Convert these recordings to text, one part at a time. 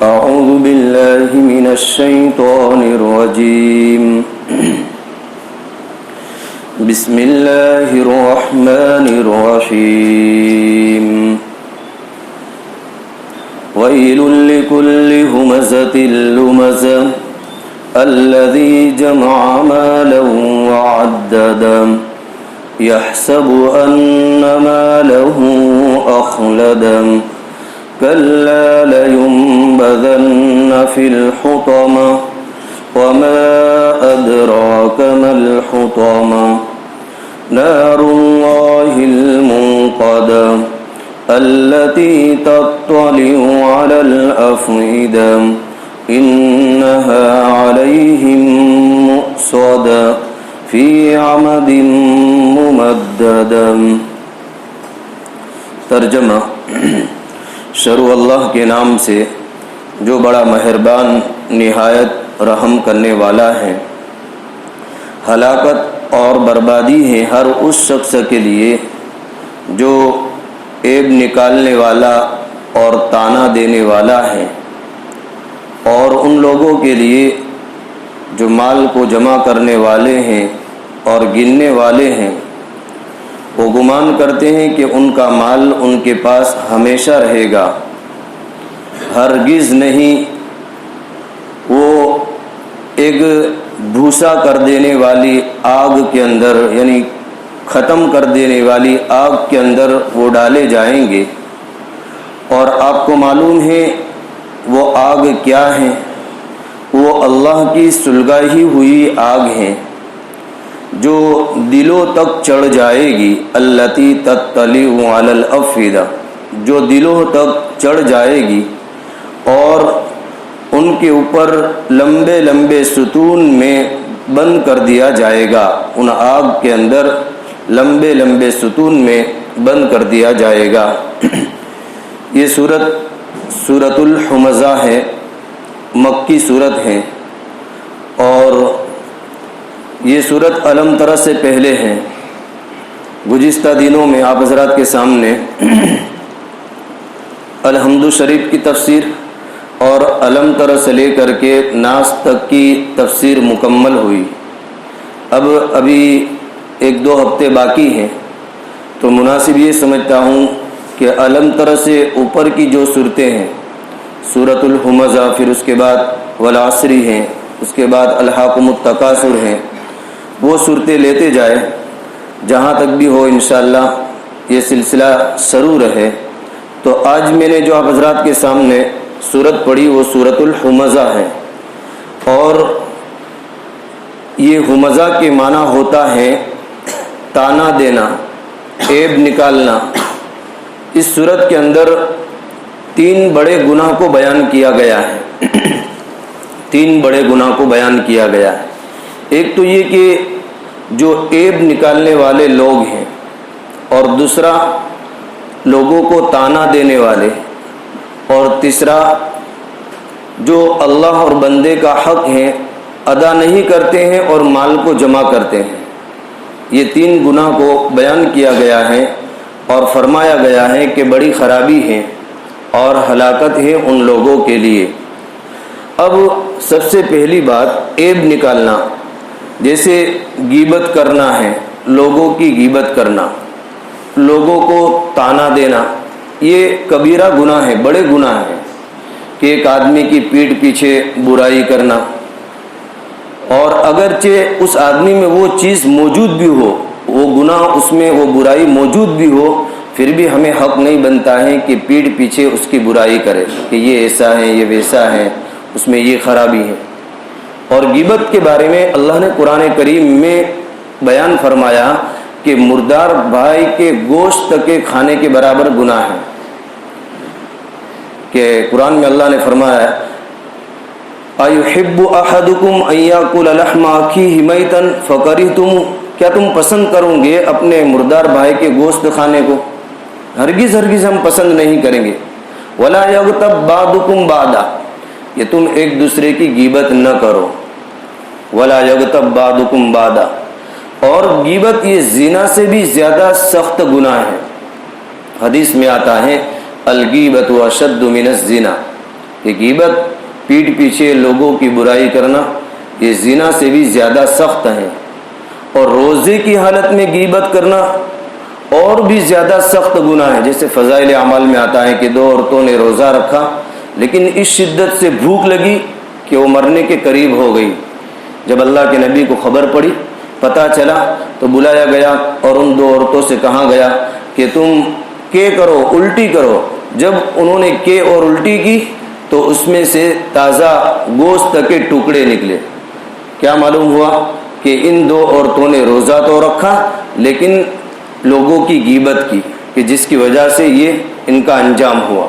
أعوذ بالله من الشيطان الرجيم بسم الله الرحمن الرحيم ويل لكل همزة لمزة الذي جمع مالا وعدده يحسب أن ماله أخلده كلا لينبذن في الحطمة وما أدراك ما الحطمة نار الله الموقدة التي تطلع على الأفئدة إنها عليهم مؤصدة في عمد ممددة. ترجمہ: شروع اللہ کے نام سے جو بڑا مہربان نہایت رحم کرنے والا ہے. ہلاکت اور بربادی ہے ہر اس شخص کے لیے جو عیب نکالنے والا اور طعنہ دینے والا ہے، اور ان لوگوں کے لیے جو مال کو جمع کرنے والے ہیں اور گننے والے ہیں. وہ گمان کرتے ہیں کہ ان کا مال ان کے پاس ہمیشہ رہے گا، ہرگز نہیں. وہ ایک بھوسا کر دینے والی آگ کے اندر، یعنی ختم کر دینے والی آگ کے اندر وہ ڈالے جائیں گے. اور آپ کو معلوم ہے وہ آگ کیا ہے؟ وہ اللہ کی سلگائی ہوئی آگ ہے جو دلوں تک چڑھ جائے گی. التی تطلع علی الافئدہ، جو دلوں تک چڑھ جائے گی اور ان کے اوپر لمبے لمبے ستون میں بند کر دیا جائے گا. ان آگ کے اندر لمبے لمبے ستون میں بند کر دیا جائے گا. یہ سورۃ الحمزہ ہے، مکی سورت ہے، اور یہ سورت علم ترہ سے پہلے ہے. گزشتہ دنوں میں آپ حضرات کے سامنے الحمد شریف کی تفسیر اور علم ترہ سے لے کر کے ناس تک کی تفسیر مکمل ہوئی. ابھی 1-2 ہفتے باقی ہیں، تو مناسب یہ سمجھتا ہوں کہ علم ترہ سے اوپر کی جو صورتیں ہیں، سورۃ الحمزہ، پھر اس کے بعد والعصر ہیں، اس کے بعد الہاکم التکاثر ہیں، وہ صورتیں لیتے جائے جہاں تک بھی ہو. انشاءاللہ یہ سلسلہ شروع رہے. تو آج میں نے جو آپ حضرات کے سامنے سورت پڑھی وہ سورۃ الحمزہ ہے، اور یہ حمزہ کے معنی ہوتا ہے طعنہ دینا، عیب نکالنا. اس سورت کے اندر 3 بڑے گناہ کو بیان کیا گیا ہے. 3 بڑے گناہ کو بیان کیا گیا ہے. ایک تو یہ کہ جو عیب نکالنے والے لوگ ہیں، اور دوسرا لوگوں کو طعنہ دینے والے، اور تیسرا جو اللہ اور بندے کا حق ہے ادا نہیں کرتے ہیں اور مال کو جمع کرتے ہیں. یہ 3 گناہ کو بیان کیا گیا ہے اور فرمایا گیا ہے کہ بڑی خرابی ہے اور ہلاکت ہے ان لوگوں کے لیے. اب سب سے پہلی بات عیب نکالنا، جیسے غیبت کرنا ہے، لوگوں کی غیبت کرنا، لوگوں کو طعنہ دینا. یہ کبیرہ گناہ ہے، بڑے گناہ ہیں کہ ایک آدمی کی پیٹھ پیچھے برائی کرنا، اور اگرچہ اس آدمی میں وہ چیز موجود بھی ہو، وہ گناہ اس میں، وہ برائی موجود بھی ہو، پھر بھی ہمیں حق نہیں بنتا ہے کہ پیٹھ پیچھے اس کی برائی کرے کہ یہ ایسا ہے، یہ ویسا ہے، اس میں یہ خرابی ہے. اور غیبت کے بارے میں اللہ نے قرآن کریم میں بیان فرمایا کہ مردار بھائی کے گوشت کے کھانے کے برابر گناہ ہے. کہ قرآن میں اللہ نے فرمایا اَيُحِبُّ أَحَدُكُمْ أَن يَأْكُلَ لَحْمَ أَخِيهِ مَيْتًا فَكَرِهْتُمُوهُ، کیا تم پسند کرو گے اپنے مردار بھائی کے گوشت کھانے کو؟ ہرگز ہم پسند نہیں کریں گے. وَلَا يَغْتَبْ بَعْضُكُمْ بَعْضًا، کہ تم ایک دوسرے کی غیبت نہ کرو. وَلَا يَغْتَبْ بَعْضُكُمْ بَعْضًا، اور غیبت یہ زنا سے بھی زیادہ سخت گناہ ہے. حدیث میں آتا ہے الغیبت اشد من الزنا، کہ غیبت پیٹھ پیچھے لوگوں کی برائی کرنا یہ زنا سے بھی زیادہ سخت ہے، اور روزے کی حالت میں غیبت کرنا اور بھی زیادہ سخت گناہ ہے۔ جیسے فضائل اعمال میں آتا ہے کہ 2 عورتوں نے روزہ رکھا لیکن اس شدت سے بھوک لگی کہ وہ مرنے کے قریب ہو گئی۔ جب اللہ کے نبی کو خبر پڑی، پتہ چلا، تو بلایا گیا اور ان 2 عورتوں سے کہا گیا کہ تم کے کرو، الٹی کرو۔ جب انہوں نے کے اور الٹی کی تو اس میں سے تازہ گوشت کے ٹکڑے نکلے۔ کیا معلوم ہوا کہ ان 2 عورتوں نے روزہ تو رکھا لیکن لوگوں کی غیبت کی، کہ جس کی وجہ سے یہ ان کا انجام ہوا۔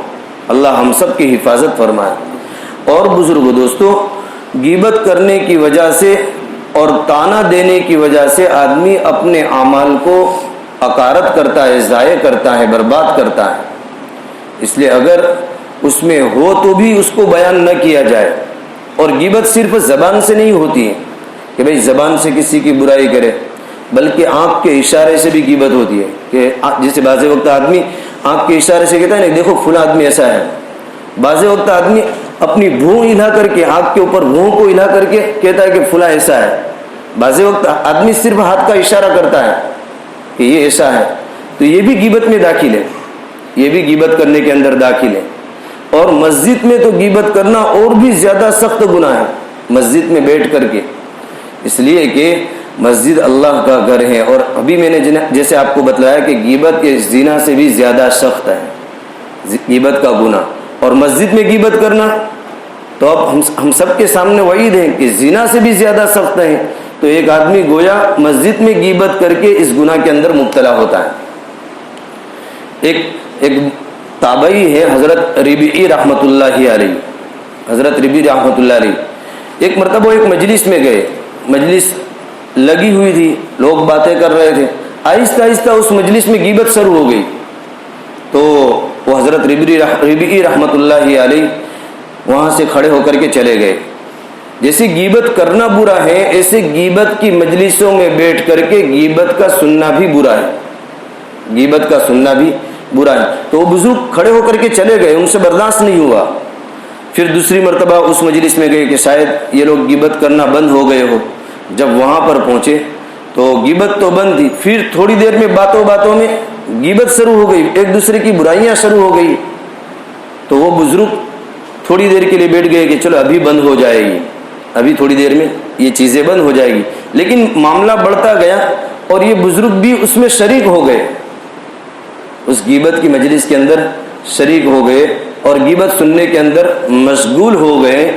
اللہ ہم سب کی حفاظت فرمائے۔ اور بزرگ دوستو، غیبت کرنے کی وجہ سے اور طعنہ دینے کی وجہ سے آدمی اپنے اعمال کو اکارت کرتا ہے، ضائع کرتا ہے، برباد کرتا ہے۔ اس لیے اگر اس میں ہو تو بھی اس کو بیان نہ کیا جائے۔ اور غیبت صرف زبان سے نہیں ہوتی ہے کہ بھئی زبان سے کسی کی برائی کرے، بلکہ آنکھ کے اشارے سے بھی غیبت ہوتی ہے، کہ جیسے بعض وقت آدمی آنکھ کے اشارے سے کہتا ہے نا، دیکھو فلاں آدمی ایسا ہے۔ بعض وقت آدمی اپنی بھوں ہلا کر کے، آنکھ کے اوپر بھوں کو ہلا کر کے کہتا ہے کہ فلاں ایسا ہے۔ بعض وقت آدمی صرف ہاتھ کا اشارہ کرتا ہے کہ یہ ایسا ہے، تو یہ بھی غیبت میں داخل ہے، یہ بھی غیبت کرنے کے اندر داخل ہے۔ اور مسجد میں تو غیبت کرنا اور بھی زیادہ سخت گناہ ہے، مسجد میں بیٹھ کر کے، اس لیے کہ مسجد اللہ کا گھر ہے۔ اور ابھی میں نے جیسے آپ کو بتلایا کہ غیبت کے زنا سے بھی زیادہ سخت ہے غیبت کا گناہ، اور مسجد میں غیبت کرنا تو اب ہم سب کے سامنے وعید ہے کہ زنا سے بھی زیادہ سخت ہے۔ تو ایک آدمی گویا مسجد میں غیبت کر کے اس گناہ کے اندر مبتلا ہوتا ہے۔ ایک تابعی ہے حضرت ربیعی رحمۃ اللہ علیہ، حضرت ربیعی رحمۃ اللہ علیہ ایک مرتبہ ایک مجلس میں گئے، مجلس لگی ہوئی تھی، لوگ باتیں کر رہے تھے، آہستہ آہستہ اس مجلس میں غیبت شروع ہو گئی۔ تو وہ حضرت ربیعی رحمۃ اللہ علیہ وہاں سے کھڑے ہو کر کے چلے گئے۔ جیسے غیبت کرنا برا ہے، ایسے غیبت کی مجلسوں میں بیٹھ کر کے غیبت کا سننا بھی برا ہے، غیبت کا سننا بھی برا ہے۔ تو وہ بزرگ کھڑے ہو کر کے چلے گئے، ان سے برداشت نہیں ہوا۔ پھر دوسری مرتبہ اس مجلس میں گئے کہ شاید یہ لوگ غیبت کرنا بند ہو گئے ہو۔ جب وہاں پر پہنچے تو غیبت تو بند تھی، پھر تھوڑی دیر میں باتوں باتوں میں غیبت شروع ہو گئی، ایک دوسرے کی برائیاں شروع ہو گئی۔ تو وہ بزرگ تھوڑی دیر کے لیے بیٹھ گئے کہ چلو ابھی بند ہو جائے گی، ابھی تھوڑی دیر میں یہ چیزیں بند ہو جائے گی۔ لیکن معاملہ بڑھتا گیا اور یہ بزرگ بھی اس میں شریک ہو گئے، اس غیبت کی مجلس کے اندر شریک ہو گئے اور غیبت سننے کے اندر مشغول ہو گئے۔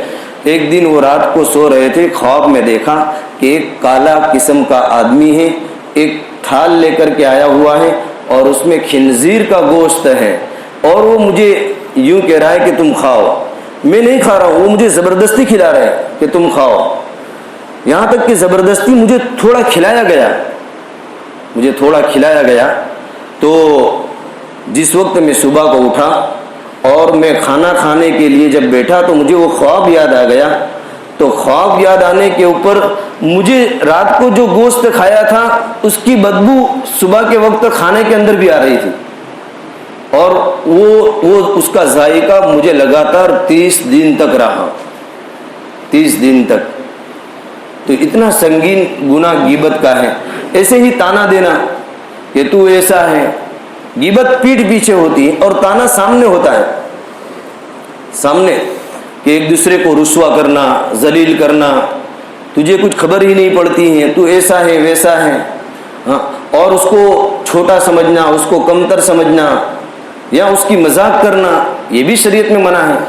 ایک دن وہ رات کو سو رہے تھے، خواب میں دیکھا کہ ایک کالا قسم کا آدمی ہے، ایک تھال لے کر کے آیا ہوا ہے اور اس میں خنزیر کا گوشت ہے، اور وہ مجھے یوں کہہ رہا ہے کہ تم کھاؤ۔ میں نہیں کھا رہا ہوں، وہ مجھے زبردستی کھلا رہا ہے کہ تم کھاؤ، یہاں تک کہ زبردستی مجھے تھوڑا کھلایا گیا۔ تو جس وقت میں صبح کو اٹھا اور میں کھانا کھانے کے لیے جب بیٹھا تو مجھے وہ خواب یاد آ گیا۔ تو خواب یاد آنے کے اوپر مجھے رات کو جو گوشت کھایا تھا اس کی بدبو صبح کے وقت کھانے کے اندر بھی آ رہی تھی، اور وہ اس کا ذائقہ مجھے لگاتار 30 دن تک رہا، 30 دن تک۔ تو اتنا سنگین گناہ غیبت کا ہے۔ ایسے ہی طعنہ دینا کہ تو ایسا ہے، غیبت پیٹھ پیچھے ہوتی ہے اور طعنہ سامنے ہوتا ہے، سامنے، کہ ایک دوسرے کو رسوا کرنا، ذلیل کرنا، تجھے کچھ خبر ہی نہیں پڑتی ہے، تو ایسا ہے ویسا ہے، اور اس کو چھوٹا سمجھنا، اس کو کمتر سمجھنا یا اس کی مذاق کرنا، یہ بھی شریعت میں منع ہے۔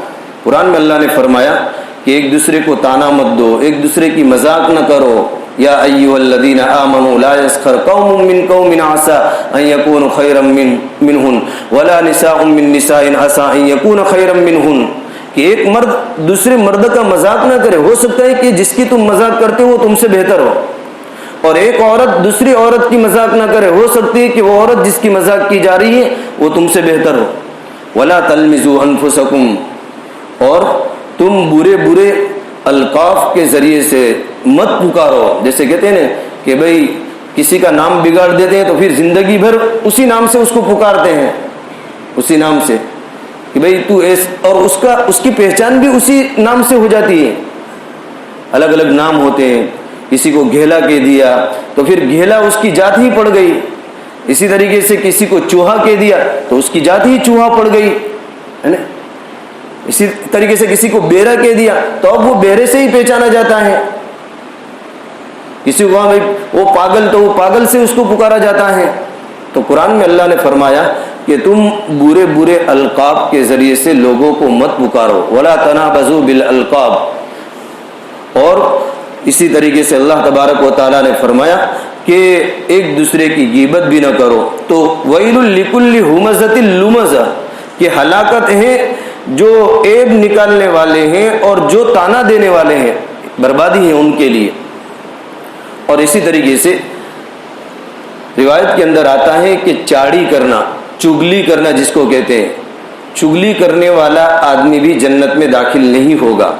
قرآن میں اللہ نے فرمایا کہ ایک دوسرے کو طعنہ مت دو، ایک دوسرے کی مذاق نہ کرو۔ یا ایھا الذین آمنوا لا یسخر قوم من قوم عسى ان یکونوا خیرا منہم ولا نساء من نساء عسى ان یکون خیرا منہن، کہ ایک مرد دوسرے مرد کا مذاق نہ کرے، ہو سکتا ہے کہ جس کی تم مذاق کرتے ہو وہ تم سے بہتر ہو، اور ایک عورت دوسری عورت کی مذاق نہ کرے، ہو سکتی ہے کہ وہ عورت جس کی مذاق کی جا رہی ہے وہ تم سے بہتر ہو۔ ولا تلمزوا انفسکم، اور تم برے القاف کے ذریعے سے مت پکارو۔ جیسے کہتے ہیں نا کہ بھئی کسی کا نام بگاڑ دیتے ہیں تو پھر زندگی بھر اسی نام سے اس کو پکارتے ہیں، اسی نام سے، کہ بھئی تو اور اس کی پہچان بھی اسی نام سے ہو جاتی ہے. الگ الگ نام ہوتے ہیں. کسی کو گھیلا کہہ دیا تو پھر گھیلا اس کی ذات ہی پڑ گئی. اسی طریقے سے کسی کو چوہا کہہ دیا تو اس کی ذات ہی چوہا پڑ گئی, ہے نا. اسی طریقے سے کسی کو بیرا کہہ دیا تو اب وہ بیرے سے ہی پہچانا جاتا ہے. کسی کو بھائی وہ پاگل تو وہ پاگل سے اس کو پکارا جاتا ہے. تو قرآن میں اللہ نے فرمایا کہ تم برے برے القاب کے ذریعے سے لوگوں کو مت پکارو. ولا تنابزوا بالالقاب. اور اسی طریقے سے اللہ تبارک و تعالیٰ نے فرمایا کہ ایک دوسرے کی غیبت بھی نہ کرو. تو ویل لکل ہمزۃ لمزہ, کہ ہلاکت ہے جو عیب نکالنے والے ہیں اور جو تانا دینے والے ہیں, بربادی ہے ان کے لیے. اور اسی طریقے سے روایت کے اندر آتا ہے کہ چاڑی کرنا, چگلی کرنا جس کو کہتے ہیں, چگلی کرنے والا آدمی بھی جنت میں داخل نہیں ہوگا.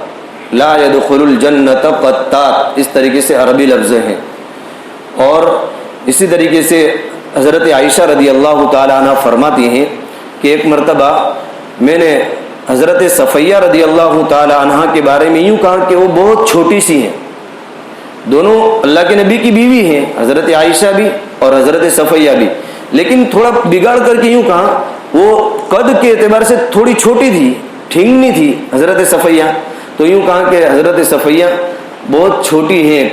لا يدخل الجنت قطات, اس طریقے سے عربی لفظ ہیں. اور اسی طریقے سے حضرت عائشہ رضی اللہ تعالی عنہ فرماتی ہیں کہ ایک مرتبہ میں نے حضرت صفیہ رضی اللہ تعالی عنہ کے بارے میں یوں کہا کہ وہ بہت چھوٹی سی ہیں. دونوں اللہ کے نبی کی بیوی ہیں, حضرت عائشہ بھی اور حضرت صفیہ بھی, لیکن تھوڑا بگاڑ کر کے یوں کہا وہ قد کے اعتبار سے تھوڑی چھوٹی تھی, ٹھنگنی تھی حضرت صفیہ. تو یوں کہا کہ حضرت صفیہ بہت چھوٹی ہیں.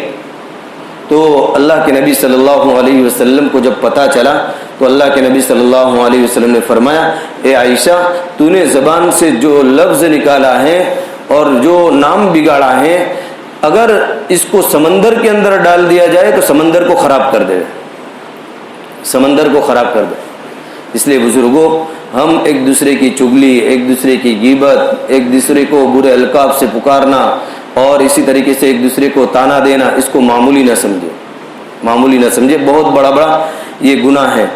تو اللہ کے نبی صلی اللہ علیہ وسلم کو جب پتہ چلا تو اللہ کے نبی صلی اللہ علیہ وسلم نے فرمایا, اے عائشہ, تو نے زبان سے جو لفظ نکالا ہے اور جو نام بگاڑا ہے, اگر اس کو سمندر کے اندر ڈال دیا جائے تو سمندر کو خراب کر دے, سمندر کو خراب کر دے. اس لیے بزرگوں, ہم ایک دوسرے کی چگلی, ایک دوسرے کی غیبت, ایک دوسرے کو برے القاب سے پکارنا اور اسی طریقے سے ایک دوسرے کو تانا دینا, اس کو معمولی نہ سمجھے, معمولی نہ سمجھے, بہت بڑا بڑا یہ گناہ ہے.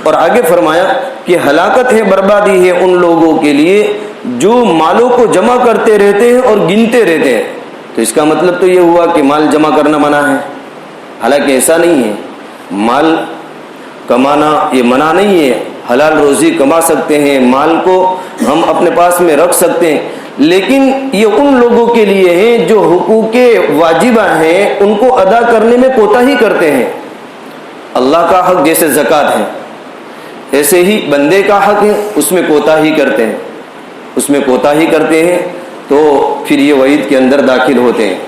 اور آگے فرمایا کہ ہلاکت ہے, بربادی ہے ان لوگوں کے لیے جو مالوں کو جمع کرتے رہتے ہیں اور گنتے رہتے ہیں. تو اس کا مطلب تو یہ ہوا کہ مال جمع کرنا منع ہے, حالانکہ ایسا نہیں ہے. مال کمانا یہ منع نہیں ہے, حلال روزی کما سکتے ہیں, مال کو ہم اپنے پاس میں رکھ سکتے ہیں, لیکن یہ ان لوگوں کے لیے ہیں جو حقوق واجبہ ہیں ان کو ادا کرنے میں کوتاہی کرتے ہیں. اللہ کا حق جیسے زکوٰۃ ہے ایسے ہی بندے کا حق ہے, اس میں کوتاہی کرتے ہیں, اس میں کوتاہی کرتے ہیں تو پھر یہ وعید کے اندر داخل ہوتے ہیں.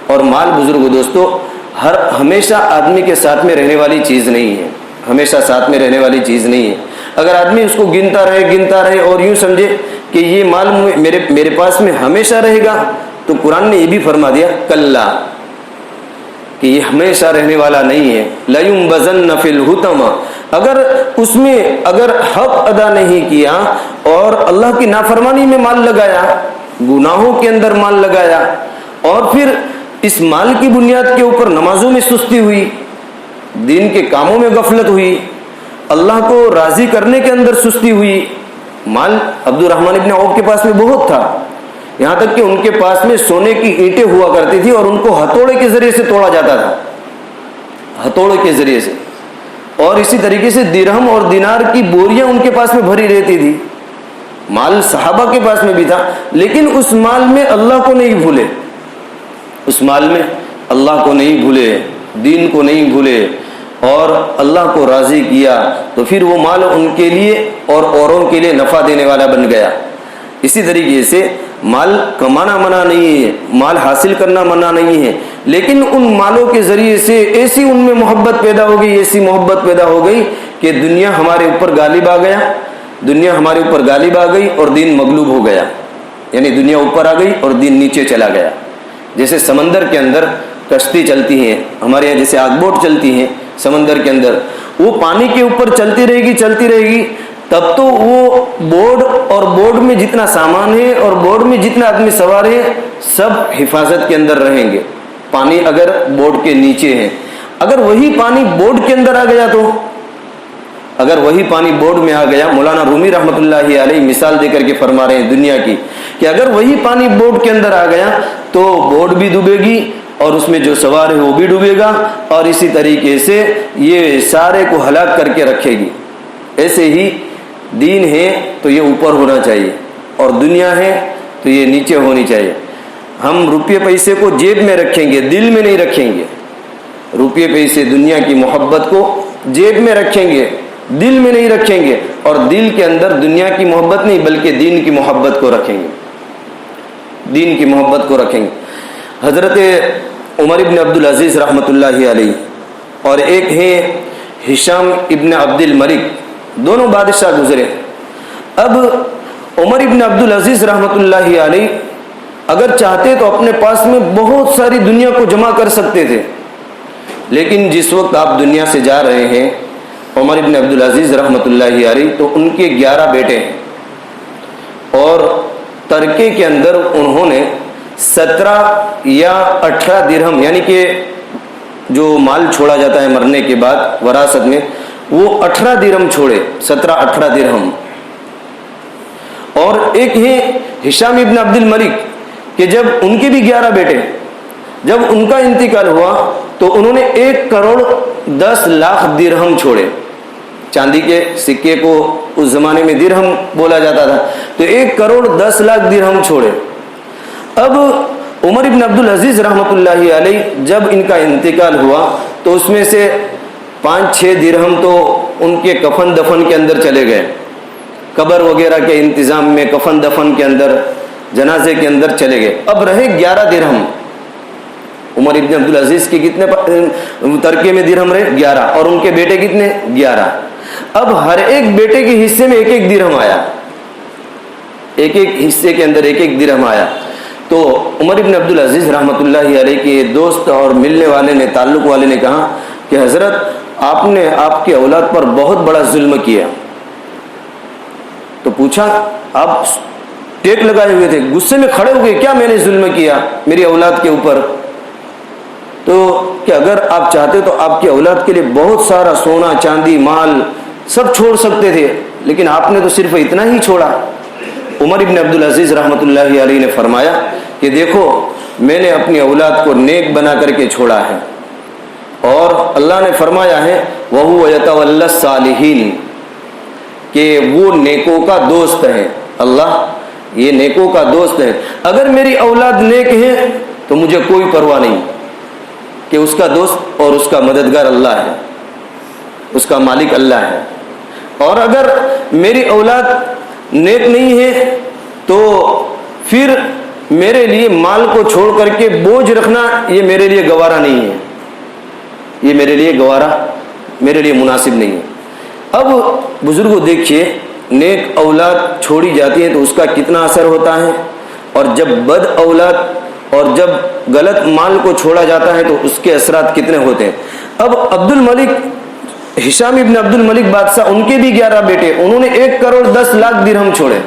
اور مال بزرگ دوستو ہمیشہ آدمی کے ساتھ میں رہنے والی چیز نہیں ہے, ہمیشہ ساتھ میں رہنے والی چیز نہیں ہے. اگر آدمی اس کو گنتا رہے اور یوں سمجھے کہ یہ مال میرے پاس میں ہمیشہ رہے گا, تو قرآن نے یہ بھی فرما دیا کلا, کہ یہ ہمیشہ رہنے والا نہیں ہے. لَيُنْبَذَنَّ فِي الْحُطَمَةِ, اگر حق ادا نہیں کیا اور اللہ کی نافرمانی میں مال لگایا, گناہوں کے اندر مال لگایا, اور پھر اس مال کی بنیاد کے اوپر نمازوں میں سستی ہوئی, دین کے کاموں میں غفلت ہوئی, اللہ کو راضی کرنے کے اندر سستی ہوئی. مال عبد الرحمن ابن عوف کے پاس میں بہت تھا, یہاں تک کہ ان کے پاس میں سونے کی اینٹیں ہوا کرتی تھی اور ان کو ہتھوڑے کے ذریعے سے توڑا جاتا تھا, ہتھوڑے کے ذریعے سے. اور اسی طریقے سے درہم اور دینار کی بوریاں ان کے پاس میں بھری رہتی تھی. مال صحابہ کے پاس میں بھی تھا, لیکن اس مال میں اللہ کو نہیں بھولے, اس مال میں اللہ کو نہیں بھولے, دین کو نہیں بھولے اور اللہ کو راضی کیا, تو پھر وہ مال ان کے لیے اور اوروں کے لیے نفع دینے والا بن گیا. اسی طریقے سے مال کمانا منع نہیں ہے, مال حاصل کرنا منع نہیں ہے, لیکن ان مالوں کے ذریعے سے ایسی ان میں محبت پیدا ہو گئی, ایسی محبت پیدا ہو گئی کہ دنیا ہمارے اوپر غالب آ گیا, دنیا ہمارے اوپر غالب آ گئی اور دین مغلوب ہو گیا. یعنی دنیا اوپر آ گئی اور دین نیچے چلا گیا. جیسے سمندر کے اندر کشتی چلتی ہیں, ہمارے یہاں جیسے آگ بوٹ چلتی ہیں سمندر کے اندر, وہ پانی کے اوپر چلتی رہے گی, تب تو وہ بورڈ میں جتنا سامان ہے اور بورڈ میں جتنا آدمی سوار ہے سب حفاظت کے اندر رہیں گے. پانی اگر بورڈ کے نیچے ہے, اگر وہی پانی بورڈ کے اندر آ گیا, تو اگر وہی پانی بورڈ میں آ گیا, مولانا رومی رحمۃ اللہ علیہ مثال دے کر کے فرما رہے ہیں دنیا کی, کہ اگر وہی پانی بورڈ کے اندر آ گیا تو بورڈ بھی ڈوبے گی اور اس میں جو سوار ہے وہ بھی ڈوبے گا, اور اسی طریقے سے یہ سارے کو ہلاک کر کے رکھے گی. ایسے ہی دین ہے تو یہ اوپر ہونا چاہیے, اور دنیا ہے تو یہ نیچے ہونی چاہیے. ہم روپے پیسے کو جیب میں رکھیں گے, دل میں نہیں رکھیں گے. روپے پیسے دنیا کی محبت کو جیب میں رکھیں گے, دل میں نہیں رکھیں گے, اور دل کے اندر دنیا کی محبت نہیں بلکہ دین کی محبت کو رکھیں گے, دین کی محبت کو رکھیں گے. حضرت عمر ابن عبدالعزیز رحمۃ اللہ علیہ اور ایک ہیں ہشام ابن عبد الملک, دونوں بادشاہ گزرے. اب عمر ابن عبدالعزیز رحمۃ اللہ علیہ اگر چاہتے تو اپنے پاس میں بہت ساری دنیا کو جمع کر سکتے تھے, لیکن جس وقت آپ دنیا سے جا رہے ہیں عمر ابن عبدالعزیز رحمۃ اللہ علیہ تو ان کے 11 بیٹے ہیں, اور ترکے کے اندر انہوں نے 17 یا 18 درہم, یعنی کہ جو مال چھوڑا جاتا ہے مرنے کے بعد وراثت میں, وہ 18 درہم چھوڑے, 17-18 درہم. اور ایک ہے ہشام ابن عبد الملک کہ جب ان کے بھی 11 بیٹے, جب ان کا انتقال ہوا تو انہوں نے 1,10,00,000 درہم چھوڑے. چاندی کے سکے کو اس زمانے میں درہم بولا جاتا تھا, تو 1,10,00,000 درہم چھوڑے. اب عمر ابن عبدالعزیز رحمۃ اللہ علیہ جب ان کا انتقال ہوا تو اس میں سے 5-6 درہم تو ان کے کفن دفن کے اندر چلے گئے, قبر وغیرہ کے انتظام میں کفن دفن کے اندر, جنازے کے اندر چلے گئے. اب رہے 11 درہم. عمر ابن عبدالعزیز کے کتنے ترکے میں درہم رہے؟ 11, اور ان کے بیٹے کتنے؟ 11. اب ہر ایک بیٹے کے حصے میں 1-1 درہم آیا, ایک حصے کے اندر 1-1 درہم آیا. تو عمر ابن عبدالعزیز رحمۃ اللہ علیہ کے دوست اور ملنے والے نے, تعلق والے نے کہا کہ حضرت آپ نے آپ کی اولاد پر بہت بڑا ظلم کیا. تو پوچھا, آپ ٹیک لگائے ہوئے تھے, غصے میں کھڑے ہو گئے, کیا میں نے ظلم کیا میری اولاد کے اوپر؟ تو کہ اگر آپ چاہتے تو آپ کی اولاد کے لیے بہت سارا سونا چاندی مال سب چھوڑ سکتے تھے, لیکن آپ نے تو صرف اتنا ہی چھوڑا. عمر ابن عبدالعزیز رحمۃ اللہ علیہ نے فرمایا کہ دیکھو میں نے اپنی اولاد کو نیک بنا کر کے چھوڑا ہے, اور اللہ نے فرمایا ہے وَهُوَ يَتَوَلَّى الصَّالِحِينَ کہ وہ نیکوں کا دوست ہے. اللہ یہ نیکوں کا دوست ہے. اگر میری اولاد نیک ہے تو مجھے کوئی پرواہ نہیں کہ اس کا دوست اور اس کا مددگار اللہ ہے, اس کا مالک اللہ ہے. اور اگر میری اولاد نیک نہیں ہے تو پھر میرے لیے مال کو چھوڑ کر کے بوجھ رکھنا یہ میرے لیے گوارا نہیں ہے, یہ میرے لیے گوارا, میرے لیے مناسب نہیں ہے. اب بزرگوں دیکھیے, نیک اولاد چھوڑی جاتی ہے تو اس کا کتنا اثر ہوتا ہے, اور جب بد اولاد اور جب غلط مال کو چھوڑا جاتا ہے تو اس کے اثرات کتنے ہوتے ہیں. اب عبد الملک, ہشام ابن عبد الملک بادشاہ, ان کے بھی 11 بیٹے, انہوں نے 1,10,00,000 درہم چھوڑے.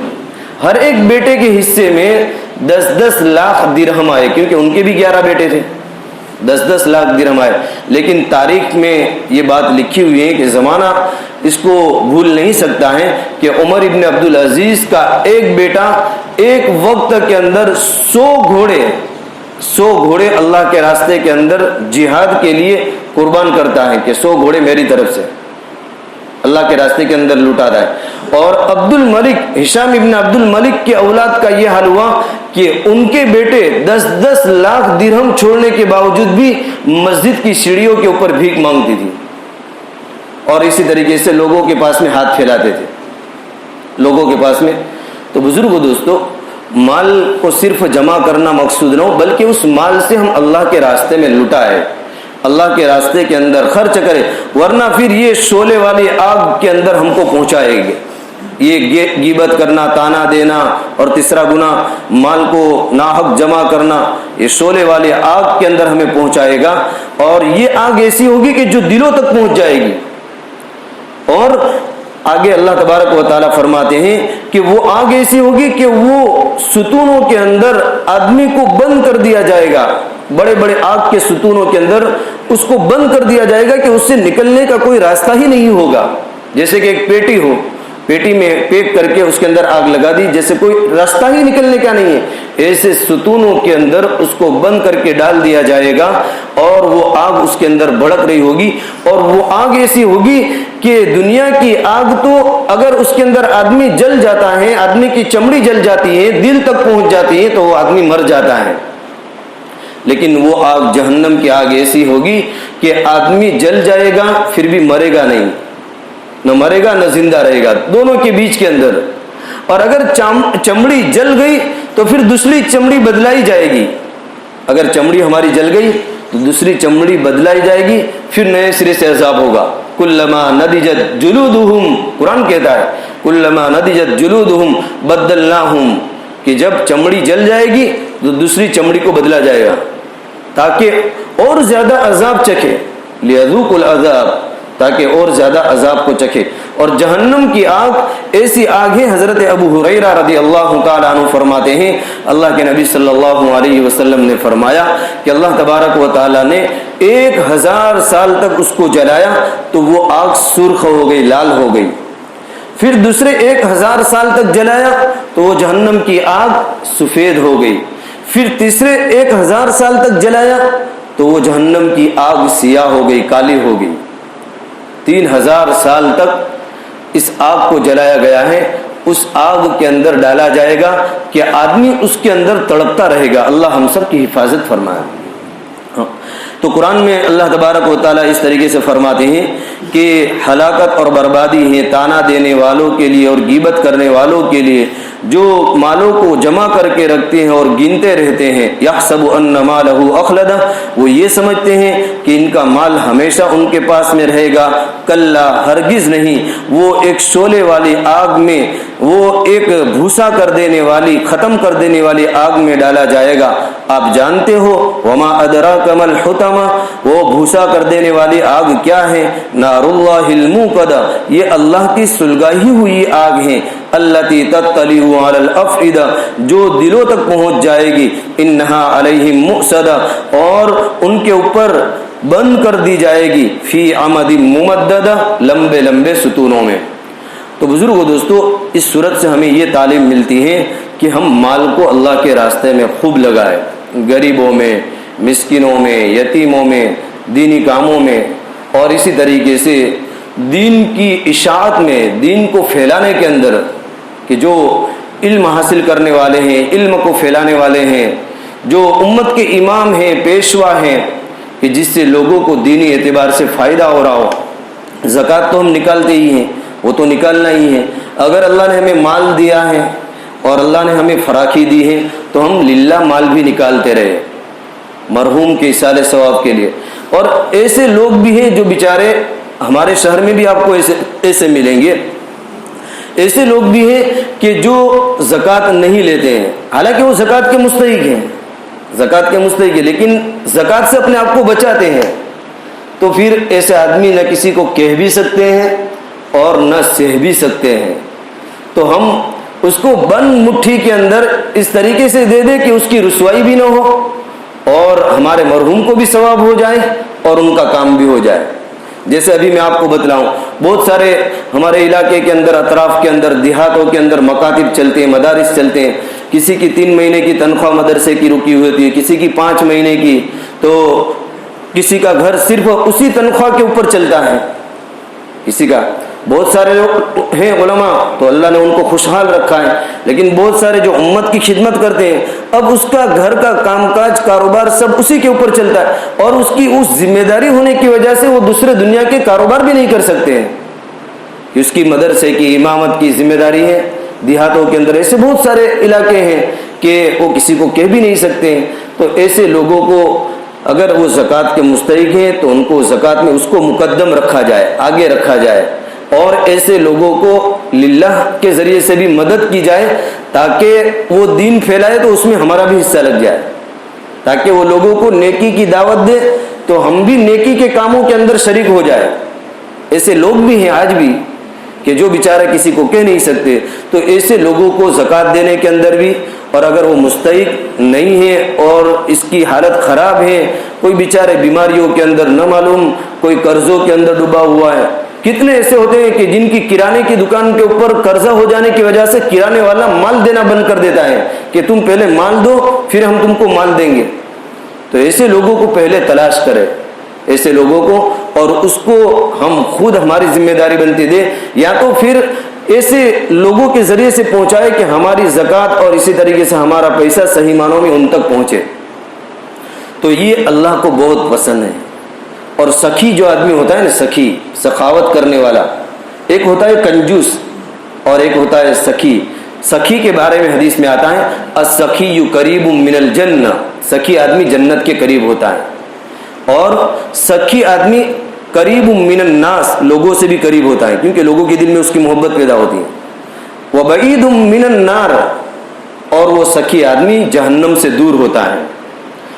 ہر ایک بیٹے کے حصے میں 10-10 لاکھ درہم آئے, کیونکہ ان کے بھی 11 بیٹے تھے, 10-10 لاکھ درہم آئے. لیکن تاریخ میں یہ بات لکھی ہوئی ہے کہ زمانہ اس کو بھول نہیں سکتا ہے کہ عمر ابن عبدالعزیز کا ایک بیٹا ایک وقت کے اندر 100 گھوڑے اللہ کے راستے کے اندر جہاد کے لیے قربان کرتا ہے کہ 100 گھوڑے میری طرف سے اللہ کے راستے کے اندر لٹاتا ہے. اور عبد الملک, ہشام ابن عبد الملک کے اولاد کا یہ حال ہوا کہ ان کے بیٹے 10-10 لاکھ درہم چھوڑنے کے باوجود بھی مسجد کی سیڑھیوں کے اوپر بھیک مانگتی تھی, اور اسی طریقے سے لوگوں کے پاس میں ہاتھ پھیلاتے تھے, لوگوں کے پاس میں. تو بزرگوں دوستو, مال کو صرف جمع کرنا مقصود نہ ہو, بلکہ اس مال سے ہم اللہ کے راستے میں لٹائے, اللہ کے راستے کے اندر خرچ کرے, ورنہ پھر یہ شعلے والی آگ کے اندر ہم کو پہنچائے گی. یہ غیبت کرنا, تانا دینا, اور تیسرا گناہ مال کو ناحق جمع کرنا, یہ شعلے والی آگ کے اندر ہمیں پہنچائے گا. اور یہ آگ ایسی ہوگی کہ جو دلوں تک پہنچ جائے گی. اور آگے اللہ تبارک و تعالیٰ فرماتے ہیں کہ وہ آگ ایسی ہوگی کہ وہ ستونوں کے اندر آدمی کو بند کر دیا جائے گا, بڑے بڑے آگ کے ستونوں کے اندر اس کو بند کر دیا جائے گا کہ اس سے نکلنے کا کوئی راستہ ہی نہیں ہوگا. جیسے کہ ایک پیٹی ہو پیٹی میں پیک کر کے اس کے اندر آگ لگا دی، جیسے کوئی راستہ ہی نکلنے کا نہیں ہے، ایسے ستونوں کے اندر اس کو بند کر کے ڈال دیا جائے گا، اور وہ آگ اس کے اندر بھڑک رہی ہوگی، اور وہ آگ ایسی ہوگی کہ دنیا کی آگ تو اگر اس کے اندر آدمی جل جاتا ہے، آدمی کی چمڑی جل جاتی ہے، دل تک پہنچ جاتی ہے، تو وہ آدمی مر جاتا ہے، لیکن وہ آگ جہنم کی آگ ایسی ہوگی کہ آدمی جل جائے گا پھر بھی مرے گا نہیں، نہ مرے گا نہ زندہ رہے گا، دونوں کے بیچ کے اندر۔ اور اگر چمڑی جل گئی تو پھر دوسری چمڑی بدلائی جائے گی، اگر چمڑی ہماری جل گئی تو دوسری چمڑی بدلائی جائے گی، پھر نئے سرے سے عذاب ہوگا۔ کلما نضجت جلودہم، قرآن کہتا ہے کلما نضجت جلودہم بدلناہم، کہ جب چمڑی جل جائے گی تو دوسری چمڑی کو بدلا جائے گا تاکہ اور زیادہ عذاب چکھے، لیذوقوا العذاب، تاکہ اور زیادہ عذاب کو چکھے۔ اور جہنم کی آگ ایسی آگ ہے، حضرت ابو ہریرہ رضی اللہ تعالیٰ عنہ فرماتے ہیں اللہ کے نبی صلی اللہ علیہ وسلم نے فرمایا کہ اللہ تبارک و تعالیٰ نے 1000 سال تک اس کو جلایا تو وہ آگ سرخ ہو گئی، لال ہو گئی، پھر دوسرے 1000 سال تک جلایا تو وہ جہنم کی آگ سفید ہو گئی، پھر تیسرے 1000 سال تک جلایا تو وہ جہنم کی آگ سیاہ ہو گئی، کالی ہو گئی۔ 3000 سال تک اس آگ کو جلایا گیا ہے، اس آگ کے اندر ڈالا جائے گا کہ آدمی اس کے اندر تڑپتا رہے گا، اللہ ہم سب کی حفاظت فرمائے۔ تو قرآن میں اللہ تبارک و تعالیٰ اس طریقے سے فرماتے ہیں کہ ہلاکت اور بربادی ہے تانا دینے والوں کے لیے اور غیبت کرنے والوں کے لیے، جو مالوں کو جمع کر کے رکھتے ہیں اور گنتے رہتے ہیں۔ یحسب ان مالہ اخلدہ، وہ یہ سمجھتے ہیں کہ ان کا مال ہمیشہ ان کے پاس میں رہے گا، کلا ہرگز نہیں، وہ ایک شعلے والی آگ میں، وہ ایک بھوسا کر دینے والی، ختم کر دینے والی آگ میں ڈالا جائے گا۔ آپ جانتے ہو وما ادراک ما الحطمہ، وہ بھوسا کر دینے والی آگ کیا ہے؟ نار اللہ الموقدہ، یہ اللہ کی سلگائی ہوئی آگ ہے، التی تطلع علی الافئدہ، جو دلوں تک پہنچ جائے گی، انہا علیہم مؤصدہ، اور ان کے اوپر بند کر دی جائے گی، فی عمد ممددہ، لمبے لمبے ستونوں میں۔ تو بزرگو دوستو، اس صورت سے ہمیں یہ تعلیم ملتی ہے کہ ہم مال کو اللہ کے راستے میں خوب لگائیں، غریبوں میں، مسکینوں میں، یتیموں میں، دینی کاموں میں، اور اسی طریقے سے دین کی اشاعت میں، دین کو پھیلانے کے اندر، کہ جو علم حاصل کرنے والے ہیں، علم کو پھیلانے والے ہیں، جو امت کے امام ہیں، پیشوا ہیں، کہ جس سے لوگوں کو دینی اعتبار سے فائدہ ہو رہا ہو۔ زکوٰۃ تو ہم نکالتے ہی ہیں، وہ تو نکالنا ہی ہے۔ اگر اللہ نے ہمیں مال دیا ہے اور اللہ نے ہمیں فراخی دی ہے تو ہم للہ مال بھی نکالتے رہے، مرحوم کے ایصال ثواب کے لیے۔ اور ایسے لوگ بھی ہیں جو بیچارے، ہمارے شہر میں بھی آپ کو ایسے ملیں گے، ایسے لوگ بھی ہیں کہ جو زکوٰۃ نہیں لیتے ہیں، حالانکہ وہ زکوٰۃ کے مستحق ہیں، زکوٰۃ کے مستحق ہیں، لیکن زکوٰۃ سے اپنے آپ کو بچاتے ہیں۔ تو پھر ایسے آدمی نہ کسی کو کہہ بھی سکتے ہیں اور نہ سہ بھی سکتے ہیں، تو ہم اس کو بند مٹھی کے اندر اس طریقے سے دے دیں کہ اس کی رسوائی بھی نہ ہو اور ہمارے مرحوم کو بھی ثواب ہو جائے اور ان کا کام بھی ہو جائے۔ جیسے ابھی میں آپ کو بتلاؤں، بہت سارے ہمارے علاقے کے اندر، اطراف کے اندر، دیہاتوں کے اندر مکاتب چلتے ہیں، مدارس چلتے ہیں، کسی کی 3 مہینے کی تنخواہ مدرسے کی رکی ہوئی ہوتی ہے، کسی کی 5 مہینے کی، تو کسی کا گھر صرف اسی تنخواہ کے اوپر چلتا ہے، کسی کا، بہت سارے لوگ ہیں علماء تو اللہ نے ان کو خوشحال رکھا ہے، لیکن بہت سارے جو امت کی خدمت کرتے ہیں، اب اس کا گھر کا کام کاج، کاروبار سب اسی کے اوپر چلتا ہے، اور اس کی اس ذمہ داری ہونے کی وجہ سے وہ دوسرے دنیا کے کاروبار بھی نہیں کر سکتے ہیں، کہ اس کی مدرسے کی امامت کی ذمہ داری ہے۔ دیہاتوں کے اندر ایسے بہت سارے علاقے ہیں کہ وہ کسی کو کہہ بھی نہیں سکتے ہیں، تو ایسے لوگوں کو اگر وہ زکوٰۃ کے مستحق ہیں تو ان کو زکوٰۃ میں اس کو مقدم رکھا جائے، آگے رکھا جائے، اور ایسے لوگوں کو للہ کے ذریعے سے بھی مدد کی جائے تاکہ وہ دین پھیلائے تو اس میں ہمارا بھی حصہ لگ جائے، تاکہ وہ لوگوں کو نیکی کی دعوت دے تو ہم بھی نیکی کے کاموں کے اندر شریک ہو جائے۔ ایسے لوگ بھی ہیں آج بھی کہ جو بیچارہ کسی کو کہہ نہیں سکتے، تو ایسے لوگوں کو زکوٰۃ دینے کے اندر بھی، اور اگر وہ مستحق نہیں ہے اور اس کی حالت خراب ہے، کوئی بیچارے بیماریوں کے اندر، نہ معلوم کوئی قرضوں کے اندر ڈوبا ہوا ہے، کتنے ایسے ہوتے ہیں کہ جن کی کرانے کی دکان کے اوپر قرضہ ہو جانے کی وجہ سے کرانے والا مال دینا بند کر دیتا ہے کہ تم پہلے مال دو پھر ہم تم کو مال دیں گے. تو ایسے لوگوں کو پہلے تلاش کرے، ایسے لوگوں کو، اور اس کو ہم خود ہماری ذمہ داری بنتی دے، یا تو پھر ایسے لوگوں کے ذریعے سے پہنچائے کہ ہماری زکوٰۃ اور اسی طریقے سے ہمارا پیسہ صحیح معنوں میں ان تک پہنچے. تو یہ اللہ کو بہت پسند ہے. اور سخی جو آدمی ہوتا ہے نا، سخی سخاوت کرنے والا، ایک ہوتا ہے کنجوس اور ایک ہوتا ہے سخی. سخی کے بارے میں حدیث میں آتا ہے السخی قریب من الجنہ، سخی آدمی جنت کے قریب ہوتا ہے. اور سخی آدمی قریب من الناس، لوگوں سے بھی قریب ہوتا ہے کیونکہ لوگوں کے دل میں اس کی محبت پیدا ہوتی ہے. وبعید من النار، اور وہ سخی آدمی جہنم سے دور ہوتا ہے.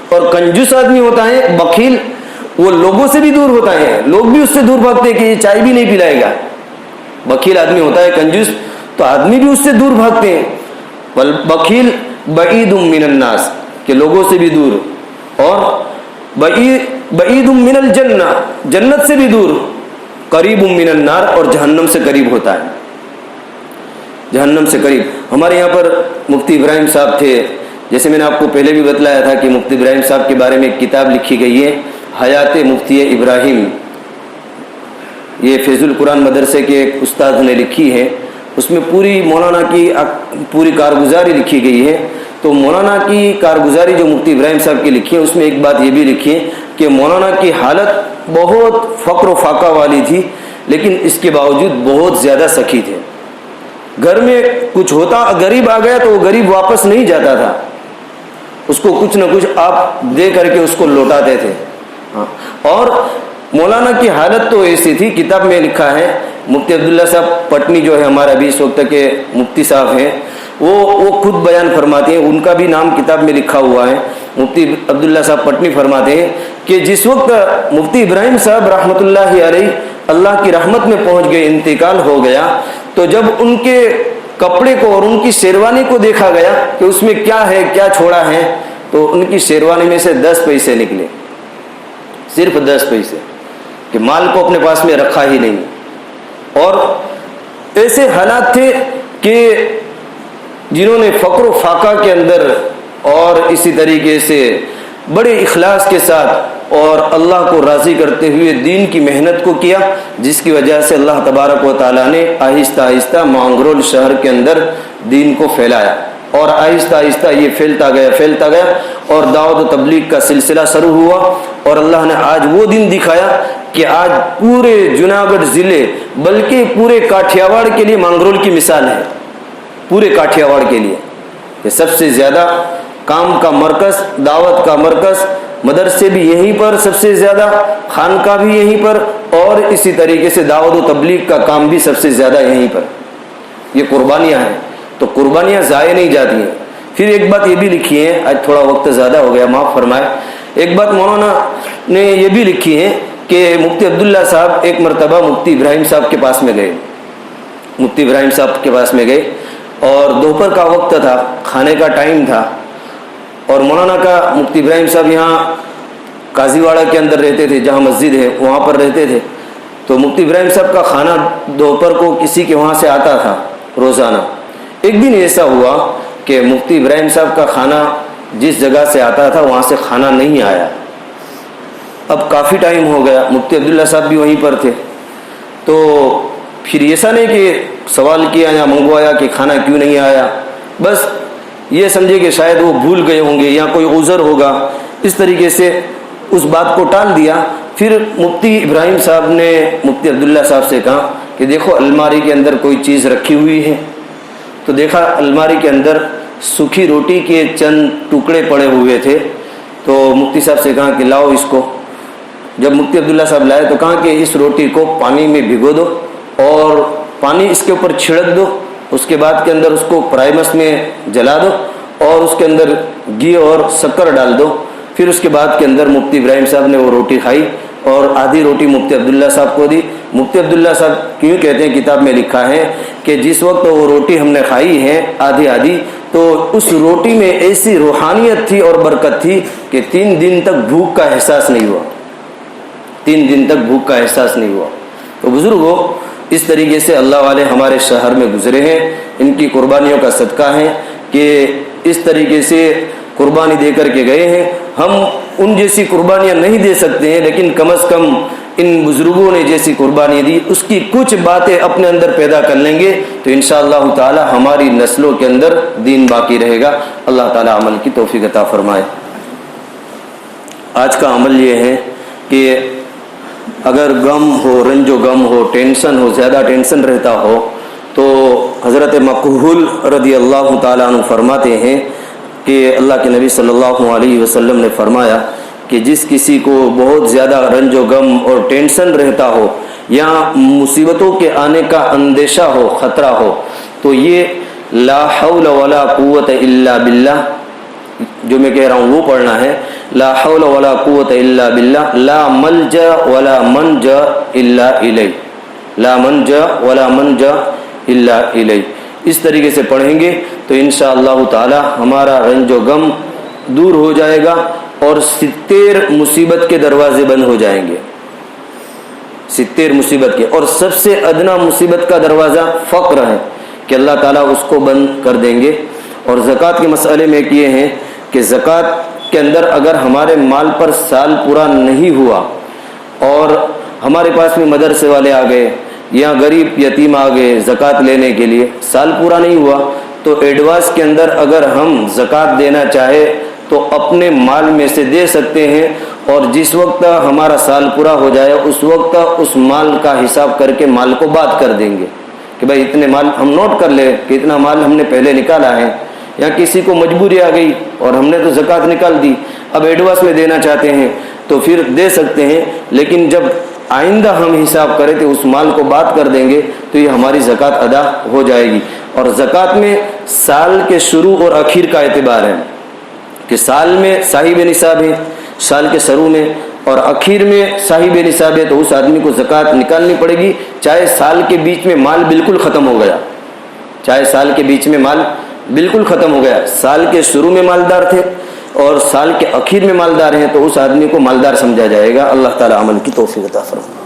اور کنجوس آدمی ہوتا ہے بخیل، وہ لوگوں سے بھی دور ہوتا ہے، لوگ بھی اس سے دور بھاگتے ہیں کہ یہ چائے بھی نہیں پلائے گا. بخیل آدمی ہوتا ہے کنجوس، تو آدمی بھی اس سے دور بھاگتے ہیں. بخیل بعید من الناس، کہ لوگوں سے بھی دور، اور بعید من الجنہ، جنت سے بھی دور، قریب من النار، اور جہنم سے قریب ہوتا ہے، جہنم سے قریب. ہمارے یہاں پر مفتی ابراہیم صاحب تھے، جیسے میں نے آپ کو پہلے بھی بتلایا تھا کہ مفتی ابراہیم صاحب کے بارے میں ایک کتاب لکھی گئی ہے حیات مفتی ابراہیم. یہ فیض القرآن مدرسے کے ایک استاد نے لکھی ہے. اس میں پوری مولانا کی پوری کارگزاری لکھی گئی ہے. تو مولانا کی کارگزاری جو مفتی ابراہیم صاحب کی لکھی ہے، اس میں ایک بات یہ بھی لکھی ہے کہ مولانا کی حالت بہت فقر و فاقہ والی تھی، لیکن اس کے باوجود بہت زیادہ سخی تھے. گھر میں کچھ ہوتا، غریب آ گیا تو وہ غریب واپس نہیں جاتا تھا، اس کو کچھ نہ کچھ آپ دے کر کے اس کو لوٹاتے تھے. اور مولانا کی حالت تو ایسی تھی، کتاب میں لکھا ہے، مفتی عبداللہ صاحب پٹنی جو ہے ہمارا ابھی اس وقت کے مفتی صاحب ہیں، وہ خود بیان فرماتے ہیں، ان کا بھی نام کتاب میں لکھا ہوا ہے. مفتی عبداللہ صاحب پٹنی فرماتے ہیں کہ جس وقت مفتی ابراہیم صاحب رحمۃ اللہ علیہ اللہ کی رحمت میں پہنچ گئے، انتقال ہو گیا، تو جب ان کے کپڑے کو اور ان کی شیروانی کو دیکھا گیا کہ اس میں کیا ہے، کیا چھوڑا ہے، تو ان کی شیروانی میں سے 10 پیسے نکلے، صرف 10 پیسے، کہ مال کو اپنے پاس میں رکھا ہی نہیں. اور ایسے حالات تھے کہ جنہوں نے فقر و فاقہ کے اندر اور اسی طریقے سے بڑے اخلاص کے ساتھ اور اللہ کو راضی کرتے ہوئے دین کی محنت کو کیا، جس کی وجہ سے اللہ تبارک و تعالیٰ نے آہستہ آہستہ مانگرول شہر کے اندر دین کو پھیلایا. اور آہستہ آہستہ یہ پھیلتا گیا اور دعوت و تبلیغ کا سلسلہ شروع ہوا. اور اللہ نے آج وہ دن دکھایا کہ آج پورے جوناگڑھ ضلع بلکہ پورے کاٹھیاواڑ کے لیے مانگرول کی مثال ہے. پورے کاٹھیاواڑ کے لیے کہ سب سے زیادہ کام کا مرکز، دعوت کا مرکز، مدرسے بھی یہیں پر سب سے زیادہ، خانقاہ بھی یہیں پر، اور اسی طریقے سے دعوت و تبلیغ کا کام بھی سب سے زیادہ یہیں پر. یہ قربانیاں ہیں، تو قربانیاں ضائع نہیں جاتی ہیں. پھر ایک بات یہ بھی لکھی ہے، آج تھوڑا وقت زیادہ ہو گیا، معاف فرمائے. ایک بات مولانا نے یہ بھی لکھی ہے کہ مفتی عبداللہ صاحب ایک مرتبہ مفتی ابراہیم صاحب کے پاس میں گئے، مفتی ابراہیم صاحب کے پاس میں گئے، اور دوپہر کا وقت تھا، کھانے کا ٹائم تھا. اور مولانا کا مفتی ابراہیم صاحب یہاں قاضی واڑہ کے اندر رہتے تھے، جہاں مسجد ہے وہاں پر رہتے تھے. تو مفتی ابراہیم صاحب کا کھانا دوپہر کو کسی کے وہاں سے آتا تھا روزانہ. ایک دن ایسا ہوا کہ مفتی ابراہیم صاحب کا کھانا جس جگہ سے آتا تھا وہاں سے کھانا نہیں آیا. اب کافی ٹائم ہو گیا، مفتی عبداللہ صاحب بھی وہیں پر تھے. تو پھر ایسا نہیں کہ سوال کیا یا منگوایا کہ کھانا کیوں نہیں آیا، بس یہ سمجھے کہ شاید وہ بھول گئے ہوں گے یا کوئی عذر ہوگا، اس طریقے سے اس بات کو ٹال دیا. پھر مفتی ابراہیم صاحب نے مفتی عبداللہ صاحب سے کہا کہ دیکھو الماری کے اندر کوئی چیز رکھی ہوئی ہے. تو دیکھا الماری کے اندر سوکھی روٹی کے چند ٹکڑے پڑے ہوئے تھے. تو مفتی صاحب سے کہا کہ لاؤ اس کو. جب مفتی عبداللہ صاحب لائے تو کہا کہ اس روٹی کو پانی میں بھگو دو اور پانی اس کے اوپر چھڑک دو، اس کے بعد کے اندر اس کو پرائمس میں جلا دو اور اس کے اندر گھی اور شکر ڈال دو. پھر اس کے بعد کے اندر مفتی ابراہیم صاحب نے وہ روٹی کھائی اور آدھی روٹی مفتی عبداللہ صاحب کو دی. مفتی عبداللہ صاحب کیوں کہتے ہیں، کتاب میں لکھا ہے کہ جس وقت وہ روٹی ہم نے کھائی ہے آدھی آدھی، تو اس روٹی میں ایسی روحانیت تھی اور برکت تھی کہ 3 دن تک بھوک کا احساس نہیں ہوا. 3 دن تک بھوک کا احساس نہیں ہوا. تو بزرگوں، اس طریقے سے اللہ والے ہمارے شہر میں گزرے ہیں، ان کی قربانیوں کا صدقہ ہے کہ اس طریقے سے قربانی دے کر کے گئے ہیں۔ ہم ان جیسی قربانیاں نہیں دے سکتے ہیں، لیکن کم از کم ان بزرگوں نے جیسی قربانی دی اس کی کچھ باتیں اپنے اندر پیدا کر لیں گے تو انشاءاللہ تعالی ہماری نسلوں کے اندر دین باقی رہے گا۔ اللہ تعالی عمل کی توفیق عطا فرمائے۔ آج کا عمل یہ ہے کہ اگر غم ہو، رنج و غم ہو، ٹینشن ہو، زیادہ ٹینشن رہتا ہو تو حضرت مکحول رضی اللہ تعالیٰ عنہ فرماتے ہیں کہ اللہ کے نبی صلی اللہ علیہ وسلم نے فرمایا کہ جس کسی کو بہت زیادہ رنج و غم اور ٹینشن رہتا ہو یا مصیبتوں کے آنے کا اندیشہ ہو، خطرہ ہو، تو یہ لا حول ولا قوت الا باللہ جو میں کہہ رہا ہوں وہ پڑھنا ہے۔ لا حول ولا قوت الا باللہ، لا ملجا ولا منجا الا الیہ، لا منجا ولا منجا الا الیہ، اس طریقے سے پڑھیں گے تو انشاءاللہ تعالی ہمارا رنج و غم دور ہو جائے گا اور 70 مصیبت کے دروازے بند ہو جائیں گے، 70 مصیبت کے، اور سب سے ادنا مصیبت کا دروازہ فقر ہے کہ اللہ تعالیٰ اس کو بند کر دیں گے۔ اور زکوٰۃ کے مسئلے میں ایک یہ ہے کہ زکوٰۃ کے اندر اگر ہمارے مال پر سال پورا نہیں ہوا اور ہمارے پاس میں مدرسے والے آ گئے یا غریب یتیم آ گئے زکوٰۃ لینے کے لیے، سال پورا نہیں ہوا تو ایڈوانس کے اندر اگر ہم زکوٰۃ دینا چاہے تو اپنے مال میں سے دے سکتے ہیں، اور جس وقت ہمارا سال پورا ہو جائے اس وقت اس مال کا حساب کر کے مال کو بات کر دیں گے کہ بھائی اتنے مال ہم نوٹ کر لیں کہ اتنا مال ہم نے پہلے نکالا ہے، یا کسی کو مجبوری آ گئی اور ہم نے تو زکوٰۃ نکال دی، اب ایڈوانس میں دینا چاہتے ہیں تو پھر دے سکتے ہیں، لیکن جب آئندہ ہم حساب کریں تو اس مال کو بات کر دیں گے تو یہ ہماری زکوٰۃ ادا ہو جائے گی۔ اور زکوٰۃ میں سال کے شروع اور اخیر کا اعتبار ہے کہ سال میں صاحب نصاب ہے، سال کے شروع میں، اور اخیر میں صاحب نصاب ہے تو اس آدمی کو زکوٰۃ نکالنی پڑے گی، چاہے سال کے بیچ میں مال بالکل ختم ہو گیا، چاہے سال کے بیچ میں مال بالکل ختم ہو گیا، سال کے شروع میں مالدار تھے اور سال کے اخیر میں مالدار ہیں تو اس آدمی کو مالدار سمجھا جائے گا۔ اللہ تعالی عمل کی توفیق عطا فرمائے۔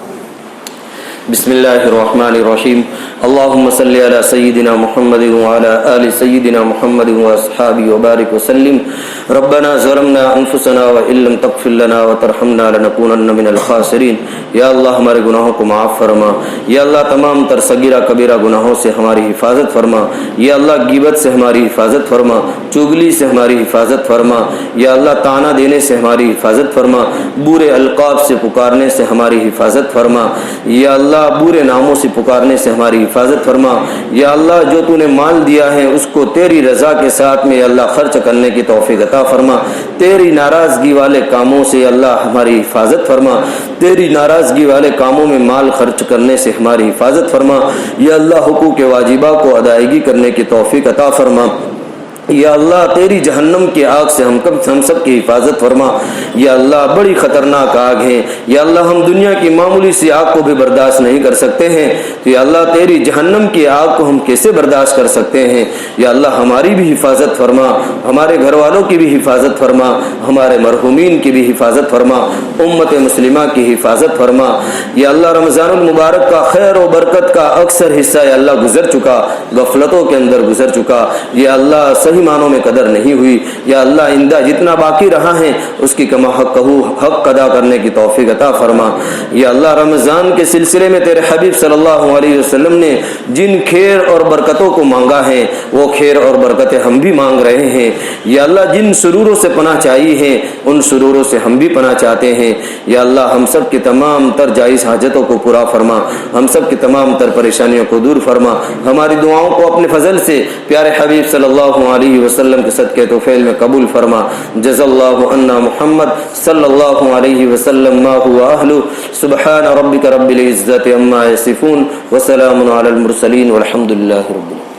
بسم اللہ الرحمن الرحیم، اللہم صلی علی سیدنا محمد وعلی آل سیدنا محمد واصحابہ وبارک وسلم۔ ربنا ظلمنا انفسنا وان لم تغفر لنا وترحمنا لنکونن من الخاسرین۔ یا اللہ ہمارے گناہوں کو معاف فرما، یا اللہ تمام تر صغیرہ کبیرہ گناہوں سے ہماری حفاظت فرما، یا اللہ غیبت سے ہماری حفاظت فرما، چغلی سے ہماری حفاظت فرما، یا اللہ طعنہ دینے سے ہماری حفاظت فرما، برے القاب سے پکارنے سے ہماری حفاظت فرما، یا اللہ برے ناموں سے پکارنے سے ہماری حفاظت فرما، یا اللہ جو تو نے مال دیا ہے اس کو تیری رضا کے ساتھ میں یا اللہ خرچ کرنے کی توفیق عطا فرما، تیری ناراضگی والے کاموں سے یا اللہ ہماری حفاظت فرما، تیری ناراضگی والے کاموں میں مال خرچ کرنے سے ہماری حفاظت فرما، یا اللہ حقوق واجبہ کو ادائیگی کرنے کی توفیق عطا فرما، یا اللہ تیری جہنم کی آگ سے ہم سب کی حفاظت فرما، یا اللہ بڑی خطرناک آگ ہے، یا اللہ ہم دنیا کی معمولی سی آگ کو بھی برداشت نہیں کر سکتے ہیں، تو یا اللہ تیری جہنم کی آگ کو ہم کیسے برداشت کر سکتے ہیں، یا اللہ ہماری بھی حفاظت فرما، ہمارے گھر والوں کی بھی حفاظت فرما، ہمارے مرحومین کی بھی حفاظت فرما، امت مسلمہ کی حفاظت فرما، یا اللہ رمضان المبارک کا خیر و برکت کا اکثر حصہ یا اللہ گزر چکا، غفلتوں کے اندر گزر چکا، یا اللہ صحیح معنوں میں قدر نہیں ہوئی، یا اللہ آئندہ جتنا باقی رہا ہے اس کی کما حق ادا کرنے کی توفیق عطا فرما، یا اللہ رمضان کے سلسلے میں تیرے حبیب صلی اللہ علیہ وسلم نے جن خیر اور برکتوں کو مانگا ہے وہ خیر اور برکتیں ہم بھی مانگ رہے ہیں، یا اللہ جن سروروں سے پناہ چاہیے ہیں ان سروروں سے ہم بھی پناہ چاہتے ہیں، یا اللہ ہم سب کی تمام تر جائز حاجتوں کو پورا فرما، ہم سب کی تمام تر پریشانیوں کو دور فرما، ہماری دعاؤں کو اپنے فضل سے پیارے حبیب صلی اللہ علیہ وسلم کے صدقے تو فعل میں قبول فرما۔ جزا اللہ عنا محمد صلی اللہ علیہ وسلم ما هو اہلہ، سبحان ربک رب العزت عما یصفون وسلام علی المرسلین والحمد للہ رب العالمین۔